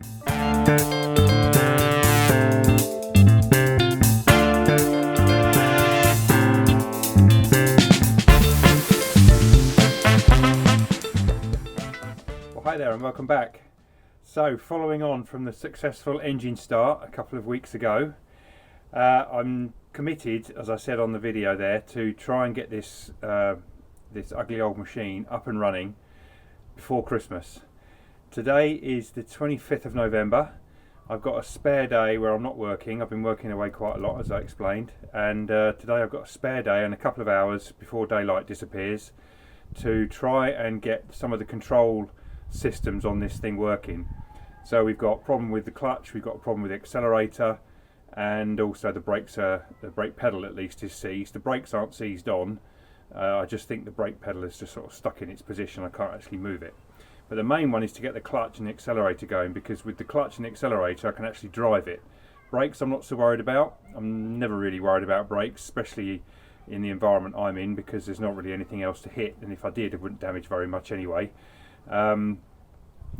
Hi there and welcome back. So following on from the successful engine start a couple of weeks ago, I'm committed, as I said on the video there, to try and get this ugly old machine up and running before Christmas. Today is the 25th of November. I've got a spare day where I'm not working. I've been working away quite a lot, as I explained, and today I've got a spare day and a couple of hours before daylight disappears to try and get some of the control systems on this thing working. So we've got a problem with the clutch, we've got a problem with the accelerator, and also the brake pedal at least is seized. The brakes aren't seized on. I just think the brake pedal is just sort of stuck in its position. I can't actually move it. But the main one is to get the clutch and the accelerator going, because with the clutch and the accelerator I can actually drive it. Brakes I'm not so worried about. I'm never really worried about brakes, especially in the environment I'm in, because there's not really anything else to hit, and if I did it wouldn't damage very much anyway. And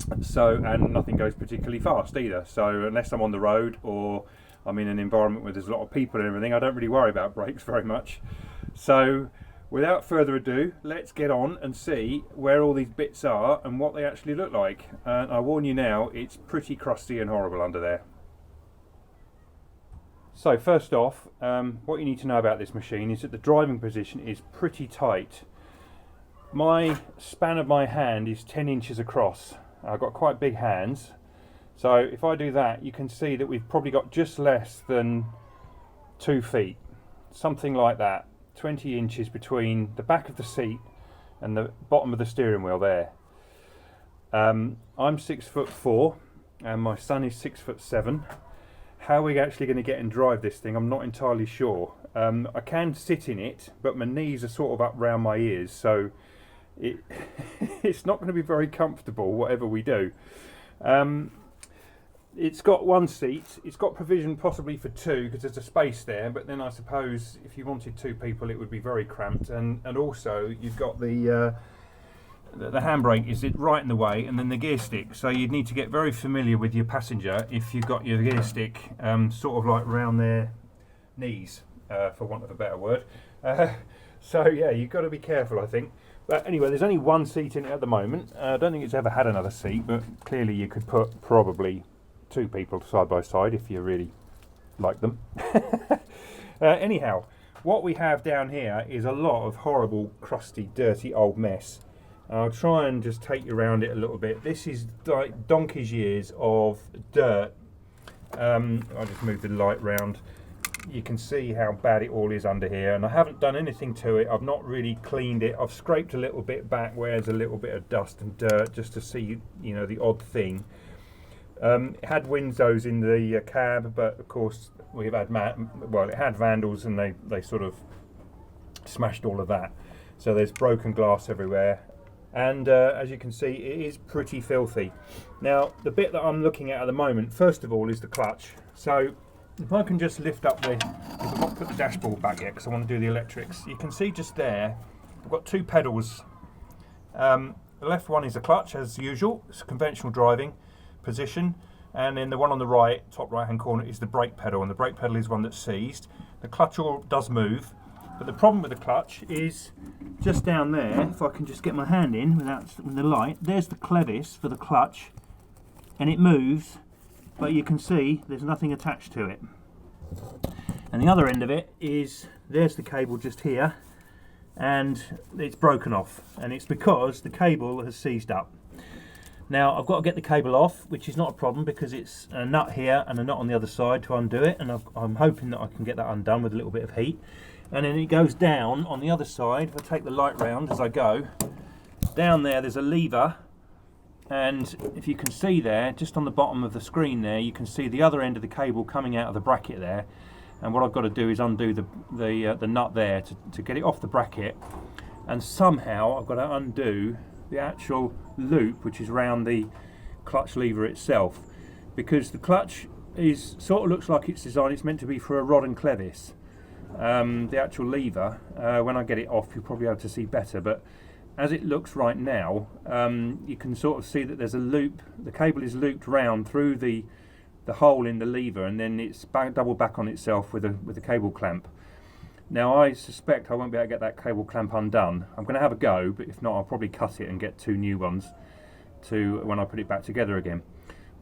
nothing goes particularly fast either, so unless I'm on the road or I'm in an environment where there's a lot of people and everything, I don't really worry about brakes very much. So without further ado, let's get on and see where all these bits are and what they actually look like. And I warn you now, it's pretty crusty and horrible under there. So first off, what you need to know about this machine is that the driving position is pretty tight. My span of my hand is 10 inches across. I've got quite big hands, so if I do that you can see that we've probably got just less than 2 feet, something like that, 20 inches between the back of the seat and the bottom of the steering wheel there. I'm 6'4" and my son is 6'7". How we're actually going to get and drive this thing I'm not entirely sure. I can sit in it, but my knees are sort of up round my ears, so it's not going to be very comfortable whatever we do. It's got one seat. It's got provision possibly for two because there's a space there, but then I suppose if you wanted 2 people it would be very cramped, and also you've got the handbrake is right in the way, and then the gear stick, so you'd need to get very familiar with your passenger if you've got your gear stick sort of like round their knees, for want of a better word. So yeah, you've got to be careful, I think. But anyway, there's only one seat in it at the moment. I don't think it's ever had another seat, but clearly you could put probably 2 people side by side if you really like them. Anyhow, what we have down here is a lot of horrible, crusty, dirty old mess. I'll try and just take you around it a little bit. This is like donkey's years of dirt. I'll just move the light round. You can see how bad it all is under here, and I haven't done anything to it. I've not really cleaned it. I've scraped a little bit back where there's a little bit of dust and dirt just to see, you know, the odd thing. It had windows in the cab, but of course we've had it had vandals, and they sort of smashed all of that. So there's broken glass everywhere, and as you can see, it is pretty filthy. Now the bit that I'm looking at the moment, first of all, is the clutch. So if I can just lift up I've not put the dashboard back yet because I want to do the electrics. You can see just there, I've got 2 pedals. The left one is the clutch as usual, it's a conventional driving position, and then the one on the right, top right hand corner, is the brake pedal, and the brake pedal is one that's seized. The clutch does move, but the problem with the clutch is just down there. If I can just get my hand in without the light, there's the clevis for the clutch, and it moves, but you can see there's nothing attached to it. And the other end of it is, there's the cable just here, and it's broken off, and it's because the cable has seized up. Now I've got to get the cable off, which is not a problem because it's a nut here and a nut on the other side to undo it, and I'm hoping that I can get that undone with a little bit of heat. And then it goes down on the other side. If I take the light round as I go, down there's a lever, and if you can see there, just on the bottom of the screen there, you can see the other end of the cable coming out of the bracket there. And what I've got to do is undo the nut there to get it off the bracket, and somehow I've got to undo the actual loop which is round the clutch lever itself, because the clutch is sort of looks like it's designed, it's meant to be for a rod and clevis. The actual lever, when I get it off you'll probably be able to see better, but as it looks right now, you can sort of see that there's a loop. The cable is looped round through the hole in the lever, and then it's double back on itself with a cable clamp. Now I suspect I won't be able to get that cable clamp undone. I'm going to have a go, but if not, I'll probably cut it and get 2 new ones when I put it back together again.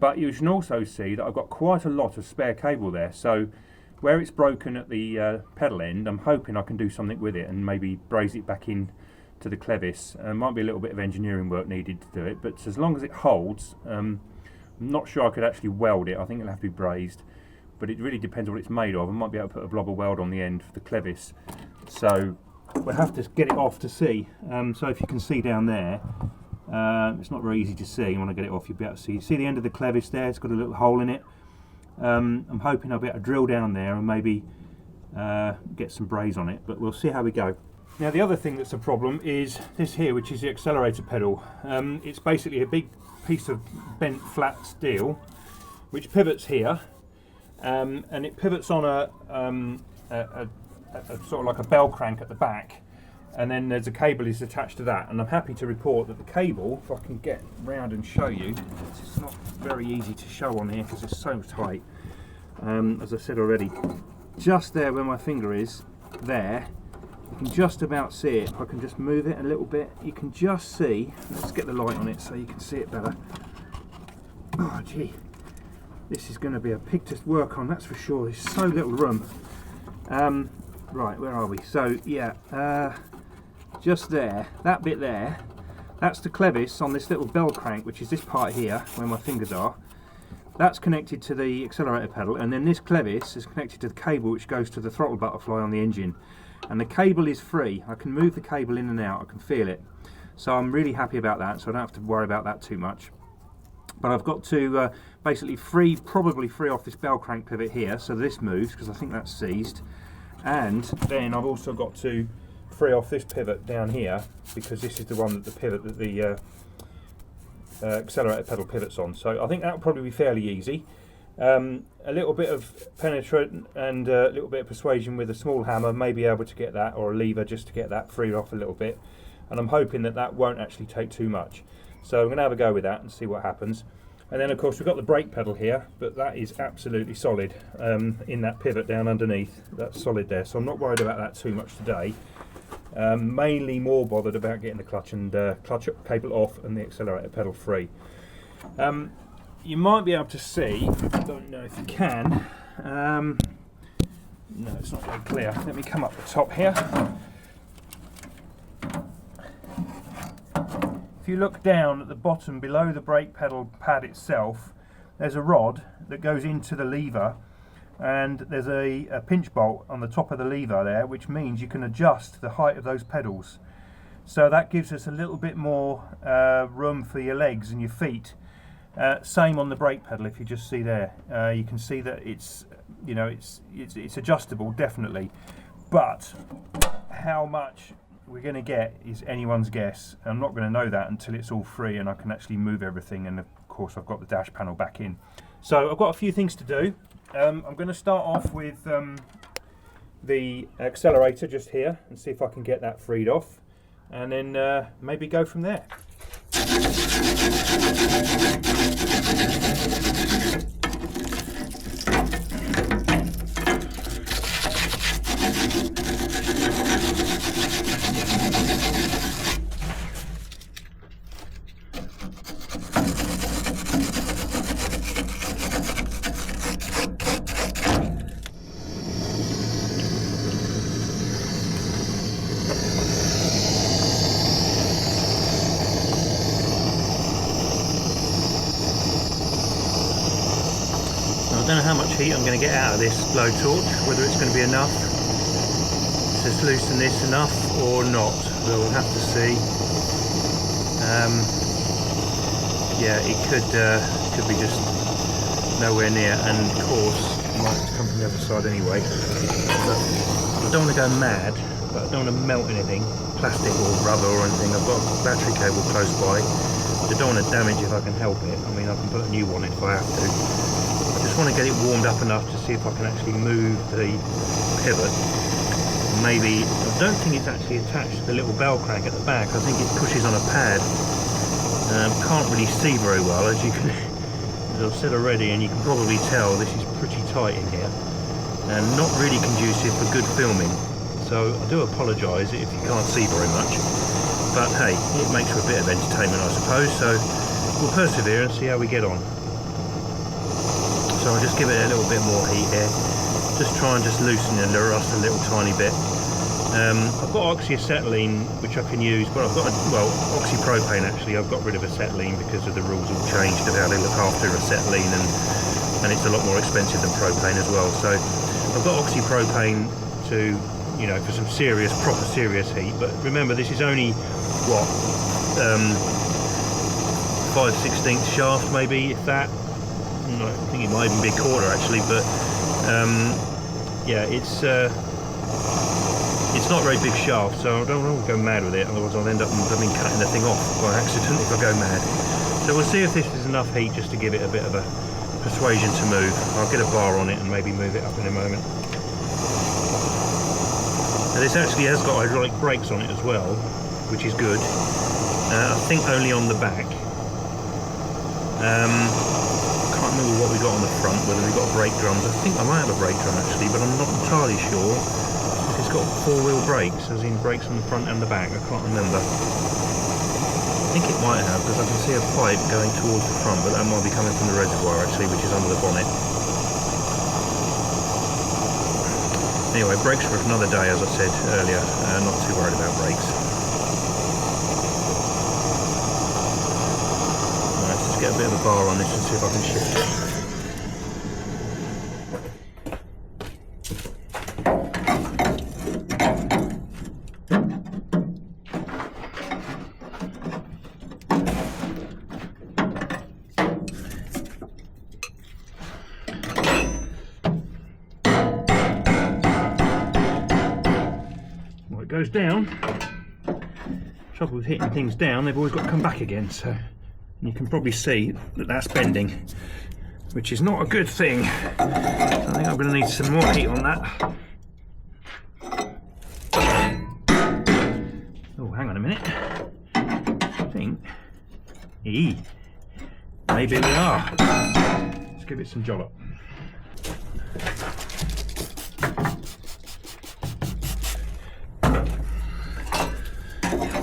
But you can also see that I've got quite a lot of spare cable there, so where it's broken at the pedal end, I'm hoping I can do something with it and maybe braze it back in to the clevis. Might be a little bit of engineering work needed to do it, but as long as it holds, I'm not sure I could actually weld it. I think it'll have to be brazed, but it really depends on what it's made of. I might be able to put a blob of weld on the end for the clevis, so we'll have to get it off to see. So if you can see down there, it's not very easy to see. When I get it off, you'll be able to see the end of the clevis there. It's got a little hole in it. I'm hoping I'll be able to drill down there and maybe get some braze on it, but we'll see how we go. Now the other thing that's a problem is this here, which is the accelerator pedal. It's basically a big piece of bent flat steel which pivots here, and it pivots on a sort of like a bell crank at the back, and then there's a cable is attached to that. And I'm happy to report that the cable, if I can get round and show you, it's not very easy to show on here because it's so tight. As I said already, just there where my finger is, there, you can just about see it. If I can just move it a little bit, you can just see. Let's get the light on it so you can see it better. Oh gee, this is going to be a pig to work on, that's for sure. There's so little room. Right, where are we? So yeah, just there, that bit there, that's the clevis on this little bell crank, which is this part here where my fingers are. That's connected to the accelerator pedal, and then this clevis is connected to the cable which goes to the throttle butterfly on the engine. And the cable is free. I can move the cable in and out, I can feel it. So I'm really happy about that, so I don't have to worry about that too much. But I've got to basically probably free off this bell crank pivot here, so this moves, because I think that's seized. And then I've also got to free off this pivot down here, because this is the one that the pivot that the accelerator pedal pivots on. So I think that'll probably be fairly easy. A little bit of penetrant and a little bit of persuasion with a small hammer may be able to get that, or a lever just to get that freed off a little bit. And I'm hoping that that won't actually take too much. So I'm going to have a go with that and see what happens. And then of course we've got the brake pedal here, but that is absolutely solid in that pivot down underneath. That's solid there, so I'm not worried about that too much today. Mainly more bothered about getting the clutch and clutch cable off and the accelerator pedal free. You might be able to see, I don't know if you can, no, it's not very clear. Let me come up the top here. If you look down at the bottom below the brake pedal pad itself, there's a rod that goes into the lever, and there's a pinch bolt on the top of the lever there, which means you can adjust the height of those pedals. So that gives us a little bit more room for your legs and your feet. Same on the brake pedal. If you just see there, you can see that it's, you know, it's adjustable definitely, but how much we're going to get is anyone's guess. I'm not going to know that until it's all free and I can actually move everything, and of course I've got the dash panel back in. So I've got a few things to do. I'm going to start off with the accelerator just here and see if I can get that freed off, and then maybe go from there. I don't know how much heat I'm going to get out of this blowtorch, whether it's going to be enough to loosen this enough or not. We'll have to see. Yeah, it could be just nowhere near, and of course it might come from the other side anyway. But I don't want to go mad, but I don't want to melt anything, plastic or rubber or anything. I've got a battery cable close by. I don't want to damage if I can help it. I mean, I can put a new one in if I have to. I just want to get it warmed up enough to see if I can actually move the pivot and maybe, I don't think it's actually attached to the little bell crank at the back. I think it pushes on a pad. Can't really see very well, as you can, as I've said already, and you can probably tell this is pretty tight in here and not really conducive for good filming. So I do apologise if you can't see very much, but hey, it makes for a bit of entertainment, I suppose. So we'll persevere and see how we get on. So I'll just give it a little bit more heat here. Just try and just loosen the rust a little tiny bit. I've got oxyacetylene which I can use, but I've got, well, oxypropane actually. I've got rid of acetylene because of the rules all changed of how they look after acetylene, and it's a lot more expensive than propane as well. So I've got oxypropane to, you know, for some serious, proper serious heat. But remember, this is only what, 5/16 shaft maybe, if that. I think it might even be a quarter actually, but yeah, it's not a very big shaft, so I don't want to go mad with it, otherwise I'll end up cutting the thing off by accident if I go mad. So we'll see if this is enough heat just to give it a bit of a persuasion to move. I'll get a bar on it and maybe move it up in a moment. Now this actually has got hydraulic brakes on it as well, which is good. I think only on the back. Can't remember what we got on the front, whether we got brake drums. I think I might have a brake drum actually, but I'm not entirely sure. It's got four-wheel brakes, as in brakes on the front and the back. I can't remember. I think it might have, because I can see a pipe going towards the front, but that might be coming from the reservoir actually, which is under the bonnet. Anyway, brakes for another day, as I said earlier. Not too worried about brakes. Let's just get a bit of a bar on this and see if I can shift it. Goes down. Trouble with hitting things down, they've always got to come back again, so you can probably see that that's bending, which is not a good thing. So I think I'm going to need some more heat on that. Oh, hang on a minute. I think maybe we are. Let's give it some jollop.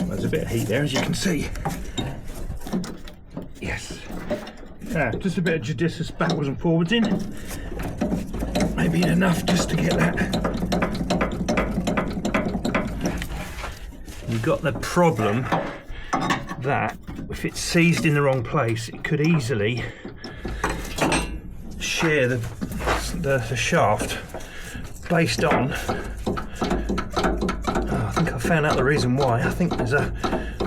There's a bit of heat there, as you can see. Yes. Just a bit of judicious backwards and forwards in. Maybe enough just to get that. You've got the problem that if it's seized in the wrong place, it could easily shear the shaft based on. I think I found out the reason why. I think there's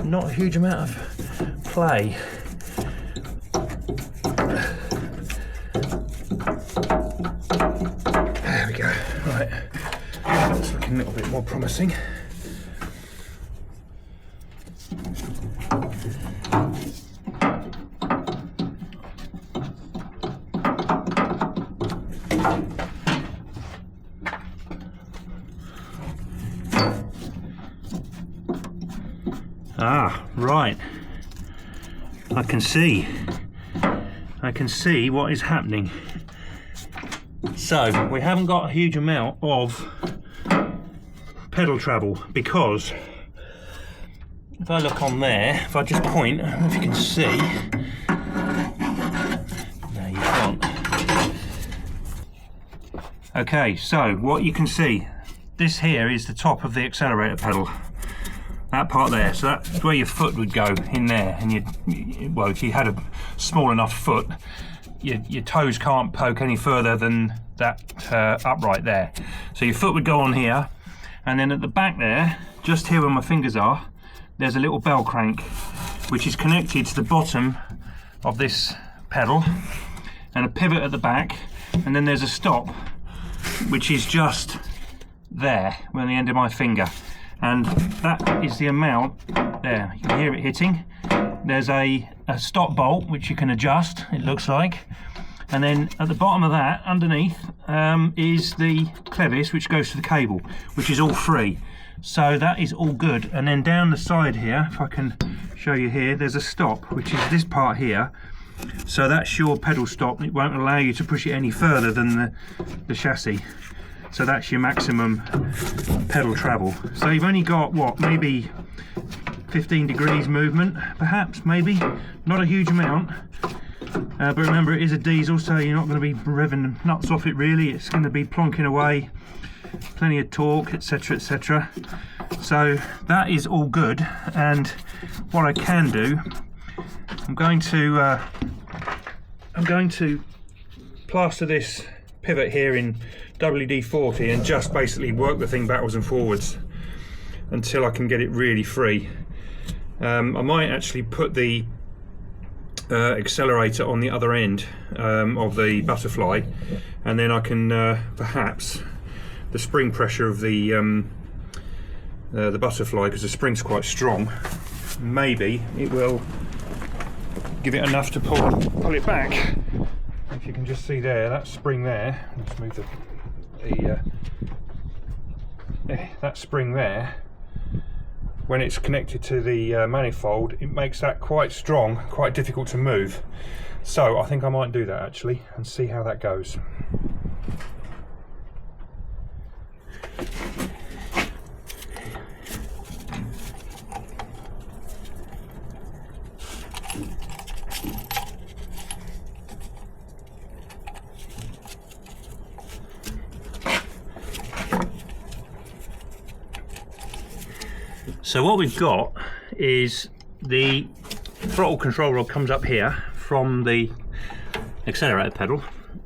not a huge amount of play. There we go. Right, that's looking a little bit more promising. Ah, right. I can see what is happening. So we haven't got a huge amount of pedal travel, because if I look on there, if I just point, I don't know if you can see. No, you can't. Okay, so what you can see, this here is the top of the accelerator pedal. That part there, so that's where your foot would go, in there, and well, if you had a small enough foot, your toes can't poke any further than that upright there. So your foot would go on here, and then at the back there, just here where my fingers are, there's a little bell crank which is connected to the bottom of this pedal, and a pivot at the back, and then there's a stop which is just there, on the end of my finger. And that is the amount there. You can hear it hitting. There's a stop bolt which you can adjust, it looks like, And then at the bottom of that, underneath, is the clevis which goes to the cable, which is all free. So that is all good. And then down the side here, if I can show you here, there's a stop, which is this part here. So that's your pedal stop. It won't allow you to push it any further than the chassis. So that's your maximum pedal travel. So you've only got, what, maybe 15 degrees movement, perhaps, maybe. Not a huge amount. But remember, it is a diesel, so you're not going to be revving nuts off it really. It's going to be plonking away, plenty of torque, etc, etc. So that is all good. And what I can do, I'm going to plaster this pivot here in WD-40 and just basically work the thing backwards and forwards until I can get it really free. I might actually put the accelerator on the other end of the butterfly, and then I can perhaps the spring pressure of the butterfly, because the spring's quite strong, maybe it will give it enough to pull it back. If you can just see there, that spring there, let's move that spring there, when it's connected to the manifold, it makes that quite strong, quite difficult to move. So I think I might do that actually and see how that goes. So what we've got is the throttle control rod comes up here from the accelerator pedal,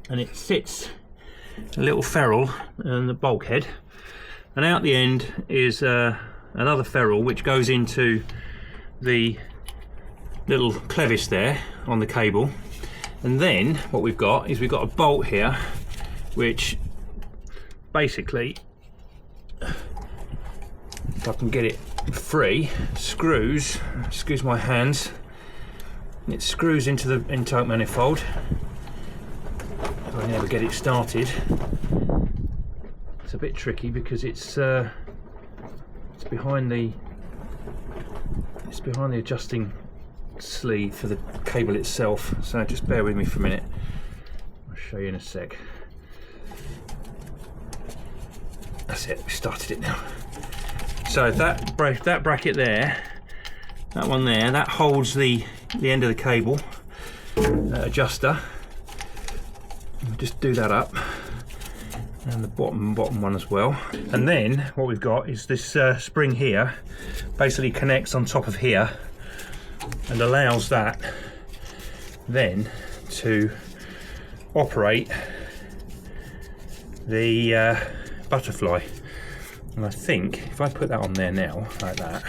and it sits a little ferrule and the bulkhead, and out the end is another ferrule which goes into the little clevis there on the cable. And then what we've got is we've got a bolt here which basically, if I can get it free, screws, excuse my hands, it screws into the intake manifold. If I never get it started, it's a bit tricky because it's behind the adjusting sleeve for the cable itself, so just bear with me for a minute. I'll show you in a sec. That's it, we started it now. So that bracket there, that one there, that holds the end of the cable adjuster. We'll just do that up, and the bottom one as well. And then what we've got is this spring here, basically connects on top of here and allows that then to operate the butterfly. And I think if I put that on there now, like that,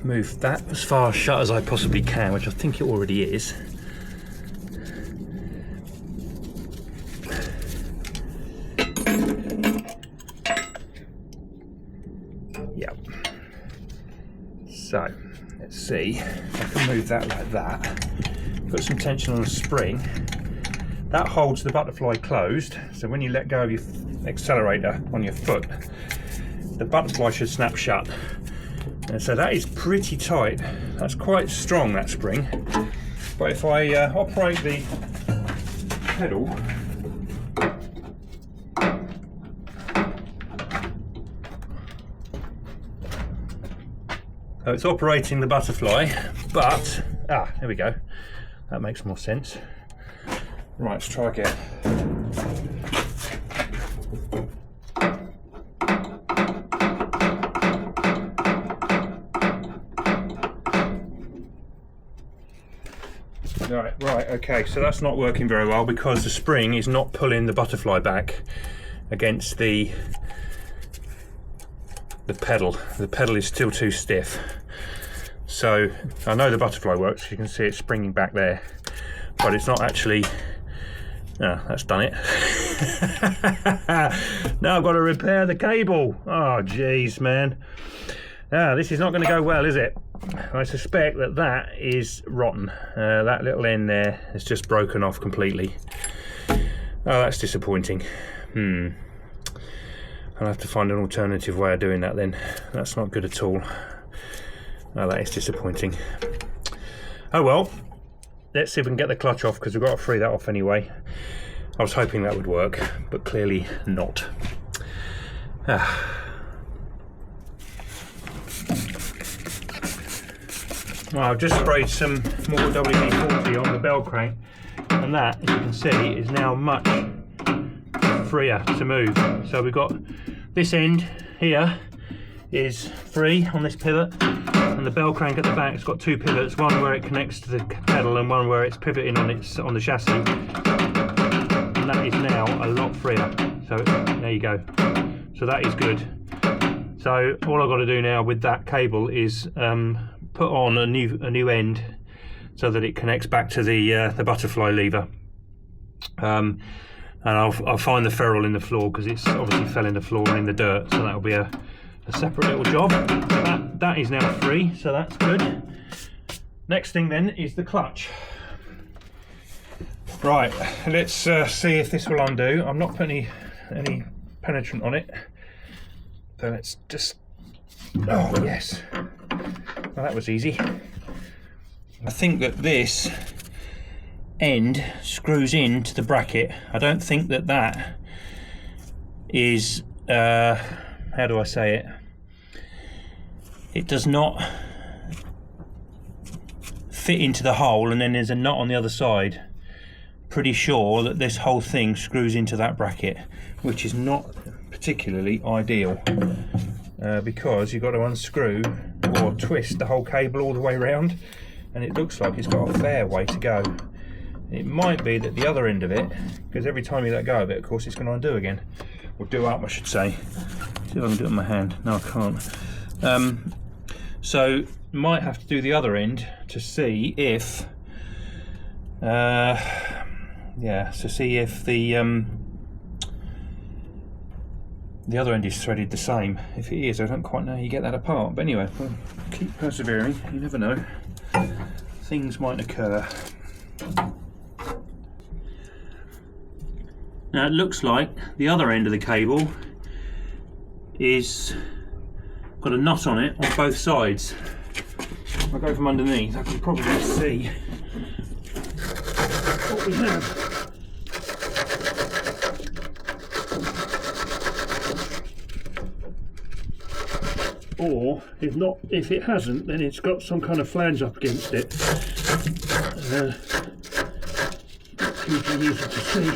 move that as far shut as I possibly can, which I think it already is. Yep. So, let's see if I can move that like that. Put some tension on the spring. That holds the butterfly closed, so when you let go of your accelerator on your foot, the butterfly should snap shut. And so that is pretty tight. That's quite strong, that spring. But if I operate the pedal, so it's operating the butterfly, but there we go. That makes more sense. Right, let's try again. Right, okay, so that's not working very well because the spring is not pulling the butterfly back against the pedal. The pedal is still too stiff. So I know the butterfly works, you can see it springing back there, but it's not actually. That's done it. Now I've got to repair the cable. Oh geez, man. This is not going to go well, is it? I suspect that that is rotten. That little end there has just broken off completely. Oh, that's disappointing. I'll have to find an alternative way of doing that then. That's not good at all. Oh, that is disappointing. Oh well, let's see if we can get the clutch off, because we've got to free that off anyway. I was hoping that would work, but clearly not. Well, I've just sprayed some more WD-40 on the bell crank, and that, as you can see, is now much freer to move. So we've got this end here is free on this pivot, and the bell crank at the back has got two pivots, one where it connects to the pedal and one where it's pivoting on the chassis, and that is now a lot freer. So there you go. So that is good. So all I've got to do now with that cable is put on a new end so that it connects back to the butterfly lever. And I'll find the ferrule in the floor, because it's obviously fell in the floor and in the dirt, so that'll be a separate little job. That is now free, so that's good. Next thing then is the clutch. Right, let's see if this will undo. I'm not putting any penetrant on it, so let's just, oh yes, well, that was easy. I think that this end screws into the bracket. I don't think that is how do I say it? It does not fit into the hole, and then there's a nut on the other side. Pretty sure that this whole thing screws into that bracket, which is not particularly ideal, because you've got to unscrew or twist the whole cable all the way around, and it looks like it's got a fair way to go. It might be that the other end of it, because every time you let go of it, of course, it's going to undo again, or do up, I should say. See if I can do it with my hand. No, I can't. So might have to do the other end to see if see if the other end is threaded the same. If it is, I don't quite know how you get that apart, but anyway, we'll keep persevering. You never know, things might occur. Now it looks like the other end of the cable is got a nut on it on both sides. If I go from underneath, I can probably see what we have. Or if it hasn't, then it's got some kind of flange up against it. Not hugely easy to see.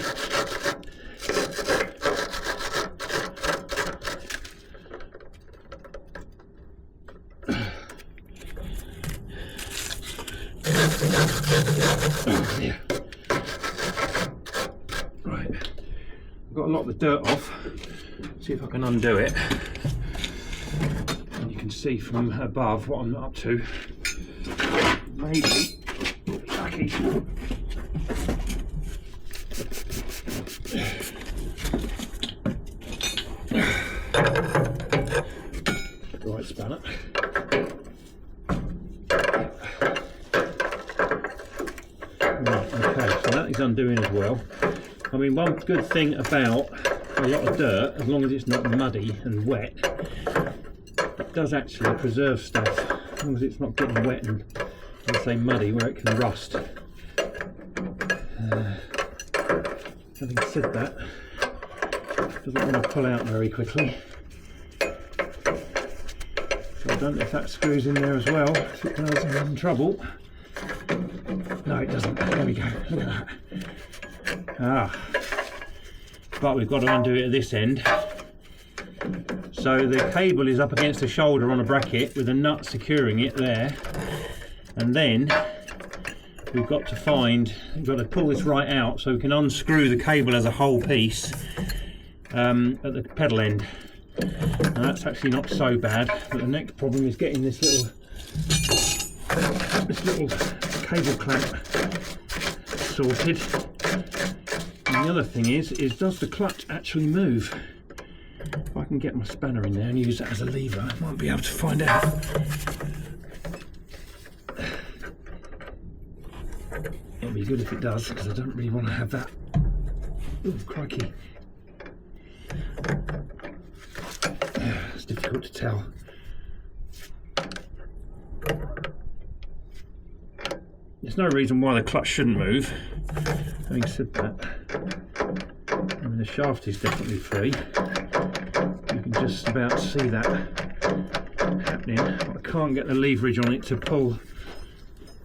Yeah. Right, I've got a lot of the dirt off. See if I can undo it. And you can see from above what I'm up to. Maybe lucky. Right spanner. Is undoing as well. I mean, one good thing about a lot of dirt, as long as it's not muddy and wet, it does actually preserve stuff, as long as it's not getting wet and, let's say, muddy where it can rust. Having said that, it doesn't want to pull out very quickly. So I don't know if that screws in there as well. If it does, I'm in trouble. No, it doesn't. There we go. Look at that. But we've got to undo it at this end. So the cable is up against the shoulder on a bracket with a nut securing it there. And then we've got to pull this right out so we can unscrew the cable as a whole piece at the pedal end. And that's actually not so bad. But the next problem is getting this little cable clamp sorted. And the other thing is does the clutch actually move? If I can get my spanner in there and use that as a lever, I might be able to find out. It'll be good if it does, because I don't really want to have that. Oh, crikey. It's difficult to tell. There's no reason why the clutch shouldn't move. Having said that, I mean, the shaft is definitely free. You can just about see that happening. I can't get the leverage on it to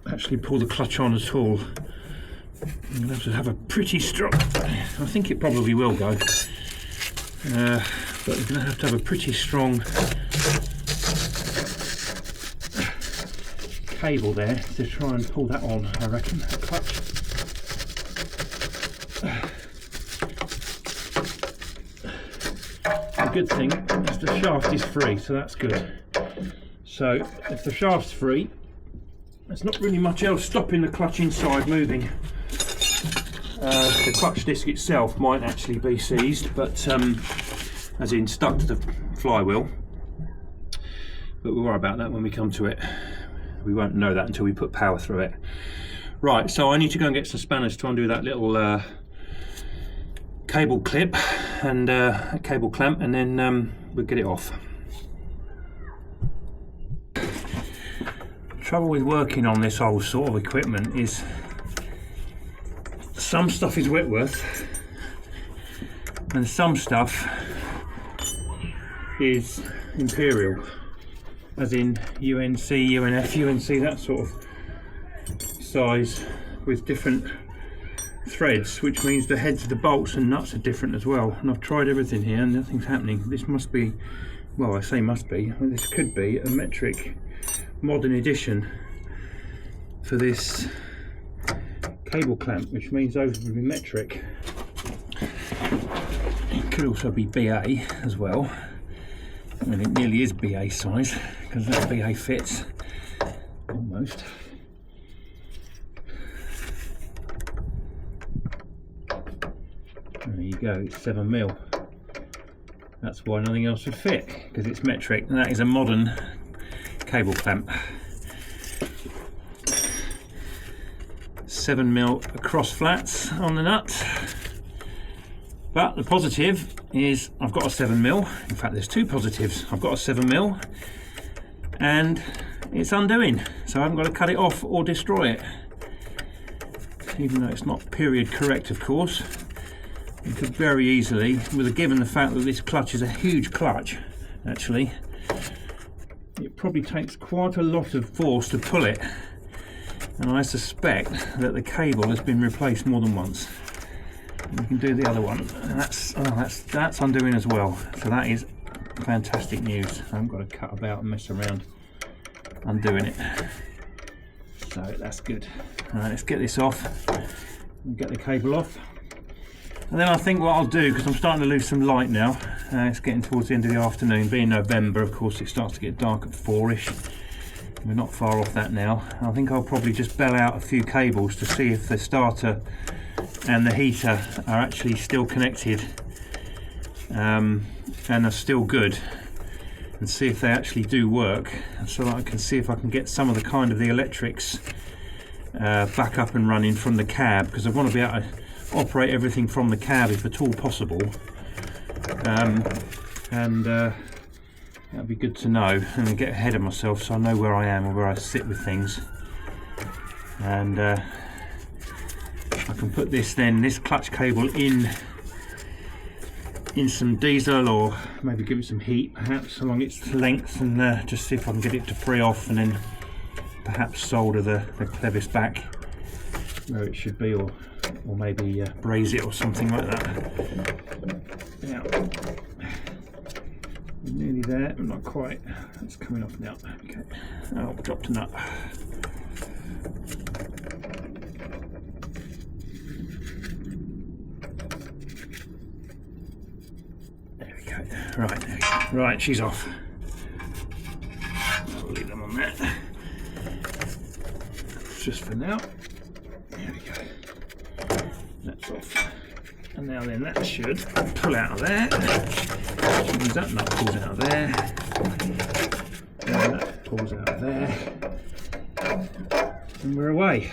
actually pull the clutch on at all. I'm going to have to have a pretty strong, I think it probably will go, but you're going to have a pretty strong cable there to try and pull that on, I reckon, that clutch. The good thing is the shaft is free, so that's good. So if the shaft's free, there's not really much else stopping the clutch inside moving. The clutch disc itself might actually be seized, but as in stuck to the flywheel. But we'll worry about that when we come to it. We won't know that until we put power through it. Right, so I need to go and get some spanners to undo that little cable clip and a cable clamp, and then we'll get it off. Trouble with working on this old sort of equipment is some stuff is Whitworth and some stuff is Imperial, as in UNC, UNF, UNC, that sort of size, with different threads, which means the heads of the bolts and nuts are different as well. And I've tried everything here and nothing's happening. This must be, well, I say must be, this could be a metric modern edition for this cable clamp, which means those would be metric. It could also be BA as well. I mean, it nearly is BA size, because that BA fits almost. There you go, it's 7mm. That's why nothing else would fit, because it's metric, and that is a modern cable clamp. 7mm across flats on the nut. But the positive is I've got a 7mm. In fact, there's two positives. I've got a 7mm and it's undoing, so I haven't got to cut it off or destroy it. Even though it's not period correct, of course. You could very easily, given the fact that this clutch is a huge clutch, actually, it probably takes quite a lot of force to pull it, and I suspect that the cable has been replaced more than once. You can do the other one, and that's undoing as well. So that is fantastic news. I haven't got to cut about and mess around undoing it. So that's good. Alright, let's get this off and get the cable off. And then I think what I'll do, because I'm starting to lose some light now, it's getting towards the end of the afternoon. Being November, of course, it starts to get dark at 4ish. We're not far off that now. I think I'll probably just bell out a few cables to see if the starter and the heater are actually still connected and are still good, and see if they actually do work, so that I can see if I can get some of the electrics back up and running from the cab, because I want to be able to operate everything from the cab if at all possible, and that'd be good to know, and then get ahead of myself so I know where I am or where I sit with things. And I can put this clutch cable in some diesel, or maybe give it some heat perhaps along its length, and just see if I can get it to free off, and then perhaps solder the clevis back where it should be, or maybe braze it or something like that. Now, nearly there, but not quite. It's coming off now. Okay. Oh, dropped a nut. There we go. Right, there we go. Right, she's off. I'll leave them on there. Just for now. There we go. That's off. And now then, that should pull out of there. Which means that nut pulls out of there. And that pulls out of there. And we're away.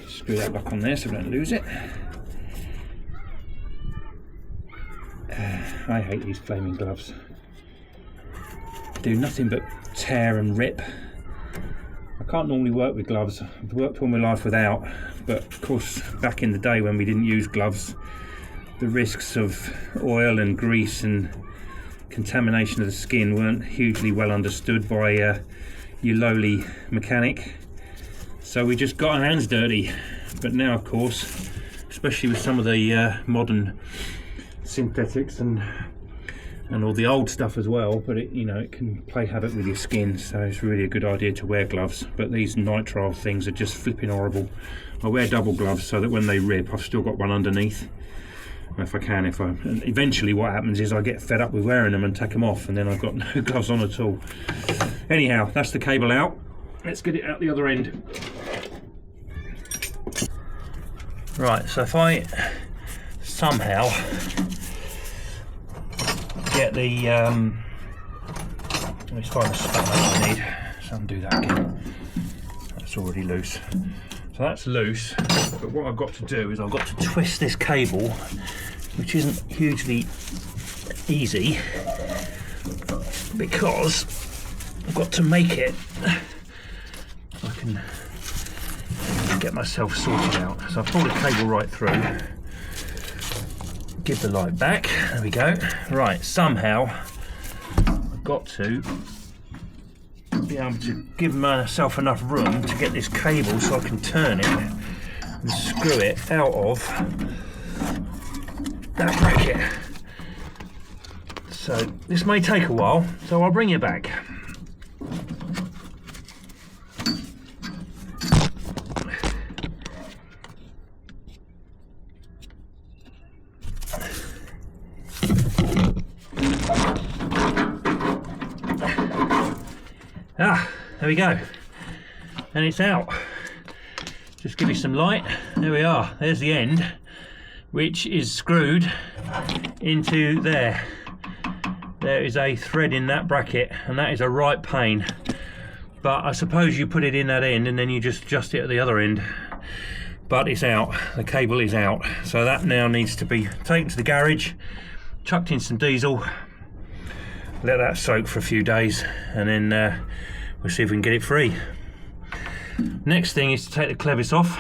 Screw that back on there so we don't lose it. I hate these flaming gloves. They do nothing but tear and rip. I can't normally work with gloves. I've worked all my life without, but of course back in the day when we didn't use gloves, the risks of oil and grease and contamination of the skin weren't hugely well understood by your lowly mechanic. So we just got our hands dirty. But now of course, especially with some of the modern synthetics and all the old stuff as well, but it, you know, it can play havoc with your skin, so it's really a good idea to wear gloves. But these nitrile things are just flipping horrible. I wear double gloves so that when they rip I've still got one underneath if I can. And eventually what happens is I get fed up with wearing them and take them off, and then I've got no gloves on at all. Anyhow, that's the cable out. Let's get it out the other end. Right, so if I somehow get the let me find the spanner I need. So undo that again. That's already loose. So that's loose, but what I've got to do is I've got to twist this cable, which isn't hugely easy, because I've got to make it so I can get myself sorted out. So I've pulled the cable right through. Give the light back, there we go. Right, somehow I've got to be able to give myself enough room to get this cable so I can turn it and screw it out of that bracket. So this may take a while, so I'll bring you back. There we go, and it's out. Just give you some light. There we are, there's the end, which is screwed into there. There is a thread in that bracket, and that is a right pain, but I suppose you put it in that end and then you just adjust it at the other end. But it's out, the cable is out, so that now needs to be taken to the garage, chucked in some diesel, let that soak for a few days, and then we'll see if we can get it free. Next thing is to take the clevis off,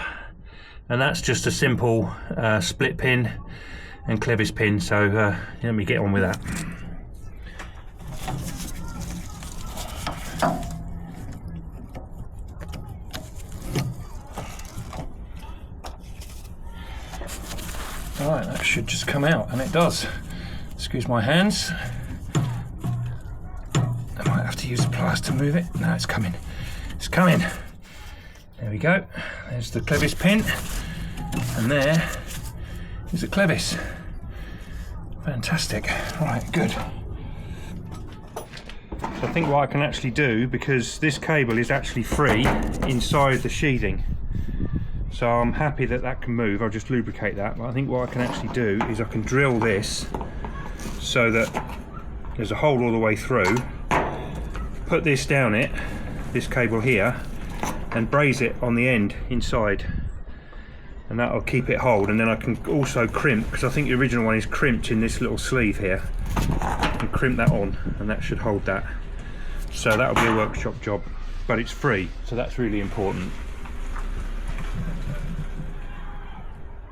and that's just a simple split pin and clevis pin, so let me get on with that. Alright, that should just come out, and it does. Excuse my hands. I might have to use the pliers to move it. No, it's coming. It's coming. There we go. There's the clevis pin, and there is the clevis. Fantastic. Right, good. So I think what I can actually do, because this cable is actually free inside the sheathing, so I'm happy that that can move. I'll just lubricate that. But I think what I can actually do is I can drill this so that there's a hole all the way through, put this down it, this cable here, and braze it on the end inside, and that'll keep it hold. And then I can also crimp, because I think the original one is crimped in this little sleeve here, and crimp that on, and that should hold that. So that'll be a workshop job, but it's free, so that's really important.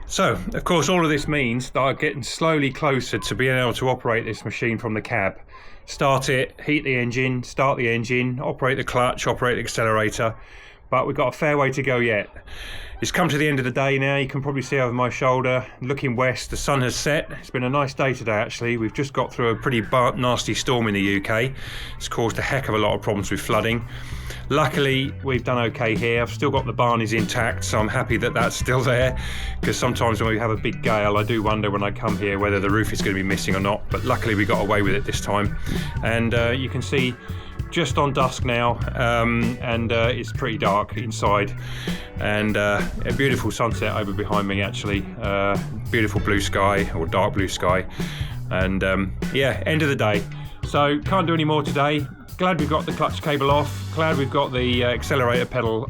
So, of course, all of this means that I'm getting slowly closer to being able to operate this machine from the cab. Start it, heat the engine, start the engine, operate the clutch, operate the accelerator, but we've got a fair way to go yet. It's come to the end of the day now. You can probably see over my shoulder, looking west, the sun has set. It's been a nice day today, actually. We've just got through a pretty nasty storm in the UK. It's caused a heck of a lot of problems with flooding. Luckily, we've done okay here. I've still got the barnies intact, so I'm happy that that's still there, because sometimes when we have a big gale, I do wonder when I come here whether the roof is going to be missing or not, but luckily we got away with it this time. And you can see just on dusk now, and it's pretty dark inside, and a beautiful sunset over behind me, actually. Beautiful blue sky, or dark blue sky, and yeah, end of the day. So can't do any more today. glad we've got the clutch cable off, glad we've got the accelerator pedal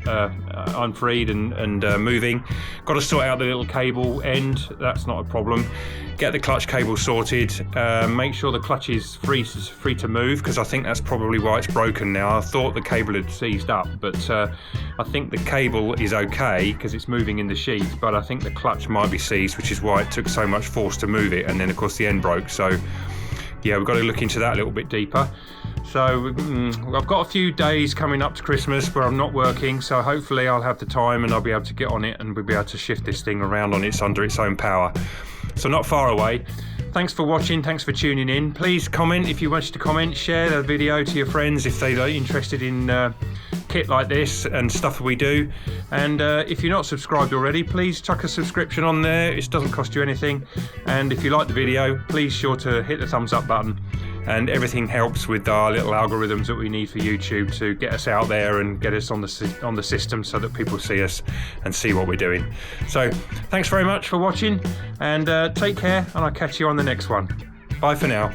unfreed and moving. Got to sort out the little cable end, that's not a problem. Get the clutch cable sorted, make sure the clutch is free to move, because I think that's probably why it's broken now. I thought the cable had seized up, but I think the cable is okay because it's moving in the sheath, but I think the clutch might be seized, which is why it took so much force to move it, and then of course the end broke. So yeah, we've got to look into that a little bit deeper. So I've got a few days coming up to Christmas where I'm not working, so hopefully I'll have the time and I'll be able to get on it and we'll be able to shift this thing around under its own power. So not far away. Thanks for watching, thanks for tuning in. Please comment if you wish to comment, share the video to your friends if they're interested in kit like this and stuff that we do. And if you're not subscribed already, please chuck a subscription on there. It doesn't cost you anything. And if you like the video, please sure to hit the thumbs up button. And everything helps with our little algorithms that we need for YouTube to get us out there and get us on the system so that people see us and see what we're doing. So thanks very much for watching, and take care, and I'll catch you on the next one. Bye for now.